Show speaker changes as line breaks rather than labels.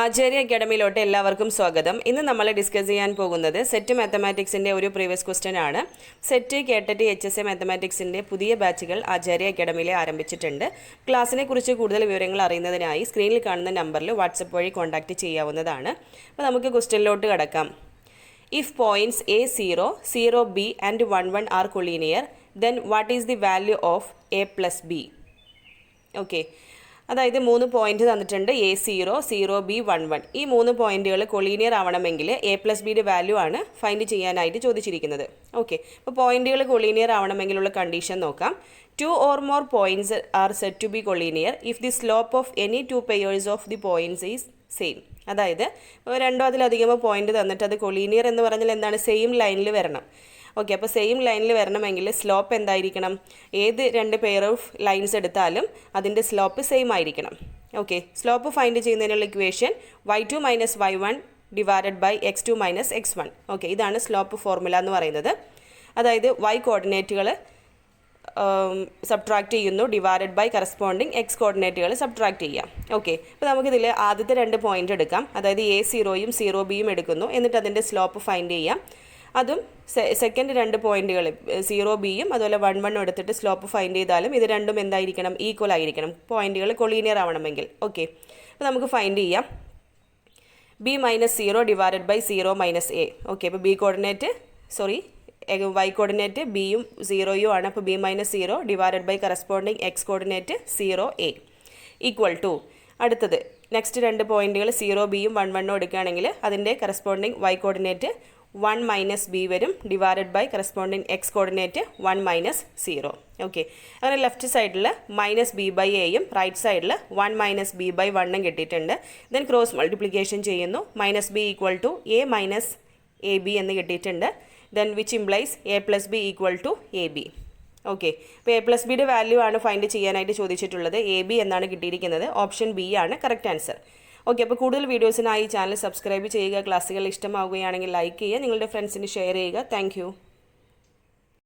ആചാര്യ അക്കാഡമിയിലോട്ട് എല്ലാവർക്കും സ്വാഗതം. ഇന്ന് നമ്മൾ ഡിസ്കസ് ചെയ്യാൻ പോകുന്നത് സെറ്റ് മാത്തമാറ്റിക്സിൻ്റെ ഒരു പ്രീവിയസ് ക്വസ്റ്റ്യൻ ആണ്. സെറ്റ് കേട്ടറ്റ് HSA മാത്തമാറ്റിക്സിൻ്റെ പുതിയ ബാച്ചുകൾ ആചാര്യ അക്കാഡമിയിൽ ആരംഭിച്ചിട്ടുണ്ട്. ക്ലാസ്സിനെ കുറിച്ച് കൂടുതൽ വിവരങ്ങൾ അറിയുന്നതിനായി സ്ക്രീനിൽ കാണുന്ന നമ്പറിൽ വാട്സപ്പ് വഴി കോൺടാക്റ്റ് ചെയ്യാവുന്നതാണ്. അപ്പോൾ നമുക്ക് ക്വസ്റ്റ്യനിലോട്ട് കടക്കാം. If points A 0, 0 B and 1 1 R collinear, then what is the value of A + B? Okay, അതായത് 3 പോയിന്റ് തന്നിട്ടുണ്ട്. A0, 0B, 1 1. ഈ 3 പോയിന്റുകൾ കൊളീനിയർ ആവണമെങ്കിൽ A + Bയുടെ വാല്യൂ ആണ് ഫൈൻഡ് ചെയ്യാനായിട്ട് ചോദിച്ചിരിക്കുന്നത്. ഓക്കെ, അപ്പോൾ പോയിന്റുകൾ കൊളീനിയർ ആവണമെങ്കിലുള്ള കണ്ടീഷൻ നോക്കാം. 2 or more points are said to be collinear if the slope of any 2 pairs of the points is same. അതായത് രണ്ടോ അതിലധികമോ പോയിന്റ് തന്നിട്ട് അത് കൊളീനിയർ എന്ന് പറഞ്ഞാൽ എന്താണ്? സെയിം ലൈനിൽ വരണം. ഓക്കെ, അപ്പോൾ സെയിം ലൈനിൽ വരണമെങ്കിൽ സ്ലോപ്പ് എന്തായിരിക്കണം? ഏത് 2 പെയർ ഓഫ് ലൈൻസ് എടുത്താലും അതിൻ്റെ സ്ലോപ്പ് സെയിം ആയിരിക്കണം. ഓക്കെ, സ്ലോപ്പ് ഫൈൻഡ് ചെയ്യുന്നതിനുള്ള equation y2 - y1 divided by x2 - x1. Okay, ഇതാണ് സ്ലോപ്പ് ഫോർമുല എന്ന് പറയുന്നത്. അതായത് y കോർഡിനേറ്റുകൾ സബ്ട്രാക്ട് ചെയ്യുന്നു, ഡിവൈഡഡ് ബൈ കറസ്പോണ്ടിങ് x കോർഡിനേറ്റുകൾ സബ്ട്രാക്ട് ചെയ്യാം. ഓക്കെ, അപ്പോൾ നമുക്കിതിൽ ആദ്യത്തെ 2 പോയിന്റ് എടുക്കാം. അതായത് A0യും 0Bയും എടുക്കുന്നു, എന്നിട്ട് അതിൻ്റെ സ്ലോപ്പ് ഫൈൻഡ് ചെയ്യാം. അതും സെക്കൻഡ് 2 പോയിന്റുകൾ 0Bയും അതുപോലെ 1 1 എടുത്തിട്ട് സ്ലോപ്പ് ഫൈൻഡ് ചെയ്താലും ഇത് രണ്ടും എന്തായിരിക്കണം? ഈക്വൽ ആയിരിക്കണം, പോയിന്റുകൾ കൊളീനിയർ ആവണമെങ്കിൽ. ഓക്കെ, അപ്പോൾ നമുക്ക് ഫൈൻഡ് ചെയ്യാം. B - 0 divided by 0 - A. Okay, അപ്പോൾ y കോർഡിനേറ്റ് Bയും 0യും ആണ്. അപ്പോൾ B - 0 divided by corresponding x coordinate 0A equal to അടുത്തത് നെക്സ്റ്റ് 2 പോയിന്റുകൾ 0Bയും 1 1 എടുക്കുകയാണെങ്കിൽ അതിൻ്റെ കറസ്പോണ്ടിങ് y കോർഡിനേറ്റ് 1 - B വരും, divided by corresponding x coordinate 1 - 0. Okay, അങ്ങനെ ലെഫ്റ്റ് സൈഡിൽ -B/Aയും റൈറ്റ് സൈഡിൽ 1 - B/1 കിട്ടിയിട്ടുണ്ട്. ദെൻ ക്രോസ് മൾട്ടിപ്ലിക്കേഷൻ ചെയ്യുന്നു. -B = A - AB എന്ന് കിട്ടിയിട്ടുണ്ട്. Then which implies A + B = AB. Okay, അപ്പോൾ A + Bയുടെ വാല്യൂ ആണ് ഫൈൻഡ് ചെയ്യാനായിട്ട് ചോദിച്ചിട്ടുള്ളത്. AB എന്നാണ് കിട്ടിയിരിക്കുന്നത്. ഓപ്ഷൻ B ആണ് കറക്റ്റ് ആൻസർ. ഓക്കെ, അപ്പോൾ കൂടുതൽ വീഡിയോസിനായി ചാനൽ സബ്സ്ക്രൈബ് ചെയ്യുക. ക്ലാസ്സുകൾ ഇഷ്ടമാവുകയാണെങ്കിൽ ലൈക്ക് ചെയ്യുക, നിങ്ങളുടെ ഫ്രണ്ട്സിന് ഷെയർ ചെയ്യുക. താങ്ക്